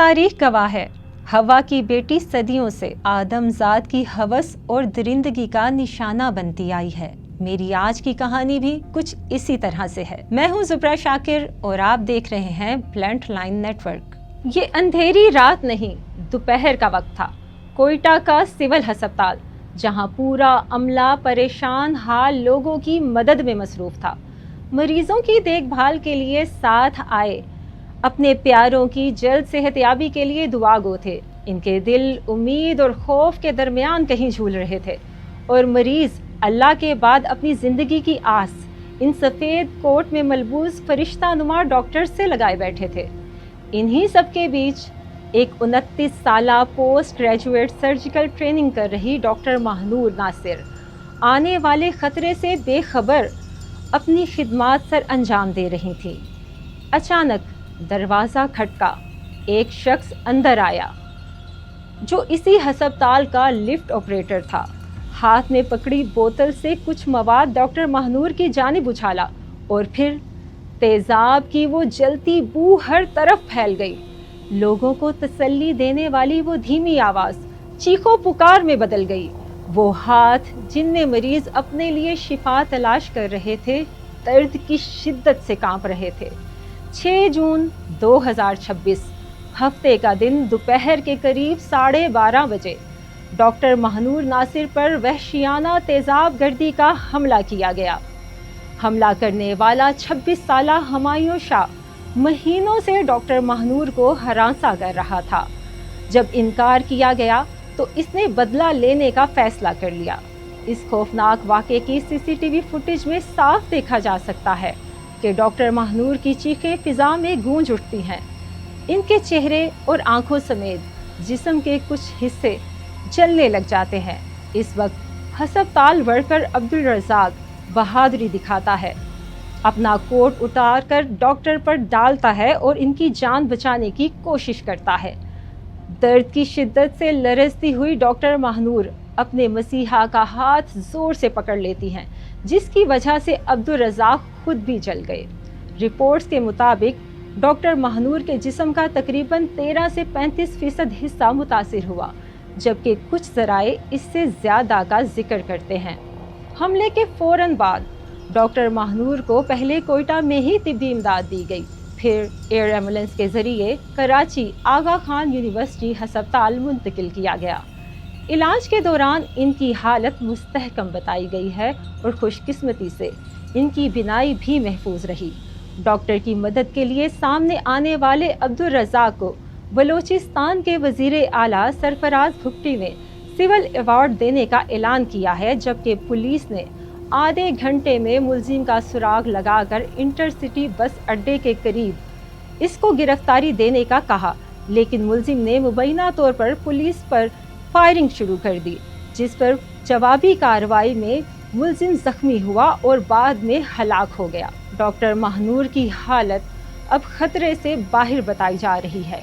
تاریخ گواہ ہے، ہوا کی بیٹی صدیوں سے آدم ذات کی ہوس اور درندگی کا نشانہ بنتی آئی ہے۔ میری آج کی کہانی بھی کچھ اسی طرح سے ہے۔ میں ہوں زبرہ شاکر اور آپ دیکھ رہے ہیں بلنٹ لائن نیٹ ورک۔ یہ اندھیری رات نہیں، دوپہر کا وقت تھا۔ کوئٹہ کا سول ہسپتال، جہاں پورا عملہ پریشان حال لوگوں کی مدد میں مصروف تھا، مریضوں کی دیکھ بھال کے لیے ساتھ آئے، اپنے پیاروں کی جلد صحت یابی کے لیے دعا گو تھے۔ ان کے دل امید اور خوف کے درمیان کہیں جھول رہے تھے، اور مریض اللہ کے بعد اپنی زندگی کی آس ان سفید کوٹ میں ملبوس فرشتہ نما ڈاکٹر سے لگائے بیٹھے تھے۔ انہی سب کے بیچ ایک 29 سالہ پوسٹ گریجویٹ سرجیکل ٹریننگ کر رہی ڈاکٹر ماہنور ناصر آنے والے خطرے سے بے خبر اپنی خدمات سر انجام دے رہی تھی۔ اچانک دروازہ کھٹکا، ایک شخص اندر آیا جو اسی ہسپتال کا لفٹ آپریٹر تھا۔ ہاتھ میں پکڑی بوتل سے کچھ مواد ڈاکٹر ماہنور کی جانب اچھالا، اور پھر تیزاب کی وہ جلتی بو ہر طرف پھیل گئی۔ لوگوں کو تسلی دینے والی وہ دھیمی آواز چیخو پکار میں بدل گئی۔ وہ ہاتھ جن میں مریض اپنے لیے شفا تلاش کر رہے تھے، درد کی شدت سے کانپ رہے تھے۔ 6 جون 2026 ہفتے کا دن، دوپہر کے قریب 12:30 بجے ڈاکٹر ماہنور ناصر پر وحشیانہ تیزاب گردی کا حملہ کیا گیا۔ حملہ کرنے والا 26 سالہ ہمایوں شاہ مہینوں سے ڈاکٹر ماہنور کو ہراساں کر رہا تھا۔ جب انکار کیا گیا تو اس نے بدلہ لینے کا فیصلہ کر لیا۔ اس خوفناک واقعے کی CCTV فوٹیج میں صاف دیکھا جا سکتا ہے کہ ڈاکٹر ماہنور کی چیخیں فضا میں گونج اٹھتی ہیں۔ ان کے چہرے اور آنکھوں سمیت جسم کے کچھ حصے جلنے لگ جاتے ہیں۔ اس وقت ہسپتال ورکر عبدالرزاق بہادری دکھاتا ہے، اپنا کوٹ اتار کر ڈاکٹر پر ڈالتا ہے اور ان کی جان بچانے کی کوشش کرتا ہے۔ درد کی شدت سے لرزتی ہوئی ڈاکٹر ماہنور اپنے مسیحا کا ہاتھ زور سے پکڑ لیتی ہیں، جس کی وجہ سے عبدالرزاق خود بھی جل گئے۔ رپورٹس کے مطابق ڈاکٹر ماہنور کے جسم کا تقریباً 13 سے 35% حصہ متاثر ہوا، جبکہ کچھ ذرائع اس سے زیادہ کا ذکر کرتے ہیں۔ حملے کے فوراً بعد ڈاکٹر ماہنور کو پہلے کوئٹہ میں ہی طبی امداد دی گئی، پھر ایئر ایمبولینس کے ذریعے کراچی آغا خان یونیورسٹی ہسپتال منتقل کیا گیا۔ علاج کے دوران ان کی حالت مستحکم بتائی گئی ہے، اور خوش قسمتی سے ان کی بینائی بھی محفوظ رہی۔ ڈاکٹر کی مدد کے لیے سامنے آنے والے عبدالرزاق کو بلوچستان کے وزیر اعلیٰ سرفراز بھگٹی نے سول ایوارڈ دینے کا اعلان کیا ہے، جبکہ پولیس نے آدھے گھنٹے میں ملزم کا سراغ لگا کر انٹرسٹی بس اڈے کے قریب اس کو گرفتاری دینے کا کہا، لیکن ملزم نے مبینہ طور پر پولیس پر فائرنگ شروع کر دی، جس پر جوابی کارروائی میں ملزم زخمی ہوا اور بعد میں ہلاک ہو گیا۔ ڈاکٹر ماہنور کی حالت اب خطرے سے باہر بتائی جا رہی ہے،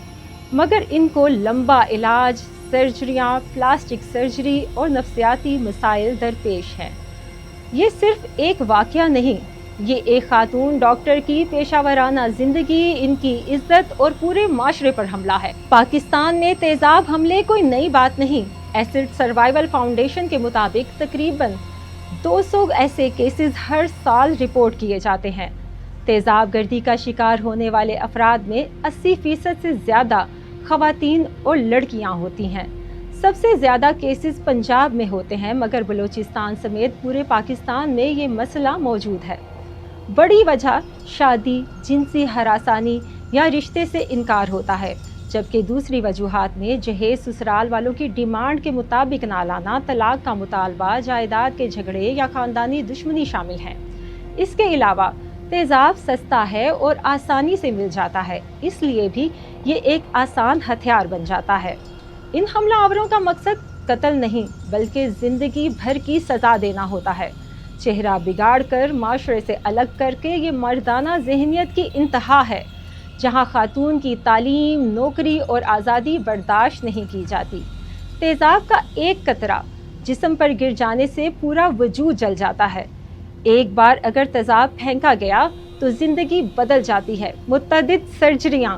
مگر ان کو لمبا علاج، سرجریاں، پلاسٹک سرجری اور نفسیاتی مسائل درپیش ہیں۔ یہ صرف ایک واقعہ نہیں، یہ ایک خاتون ڈاکٹر کی پیشہ ورانہ زندگی، ان کی عزت اور پورے معاشرے پر حملہ ہے۔ پاکستان میں تیزاب حملے کوئی نئی بات نہیں۔ ایسڈ سروائیول فاؤنڈیشن کے مطابق تقریباً 200 ایسے کیسز ہر سال رپورٹ کیے جاتے ہیں۔ تیزاب گردی کا شکار ہونے والے افراد میں 80% سے زیادہ خواتین اور لڑکیاں ہوتی ہیں۔ سب سے زیادہ کیسز پنجاب میں ہوتے ہیں، مگر بلوچستان سمیت پورے پاکستان میں یہ مسئلہ موجود ہے۔ بڑی وجہ شادی، جنسی ہراسانی یا رشتے سے انکار ہوتا ہے، جبکہ دوسری وجوہات میں جہیز سسرال والوں کی ڈیمانڈ کے مطابق نہ لانا، طلاق کا مطالبہ، جائیداد کے جھگڑے یا خاندانی دشمنی شامل ہیں۔ اس کے علاوہ تیزاب سستا ہے اور آسانی سے مل جاتا ہے، اس لیے بھی یہ ایک آسان ہتھیار بن جاتا ہے۔ ان حملہ آوروں کا مقصد قتل نہیں، بلکہ زندگی بھر کی سزا دینا ہوتا ہے۔ چہرہ بگاڑ کر معاشرے سے الگ کر کے یہ مردانہ ذہنیت کی انتہا ہے، جہاں خاتون کی تعلیم، نوکری اور آزادی برداشت نہیں کی جاتی۔ تیزاب کا ایک قطرہ جسم پر گر جانے سے پورا وجود جل جاتا ہے۔ ایک بار اگر تیزاب پھینکا گیا تو زندگی بدل جاتی ہے۔ متعدد سرجریاں،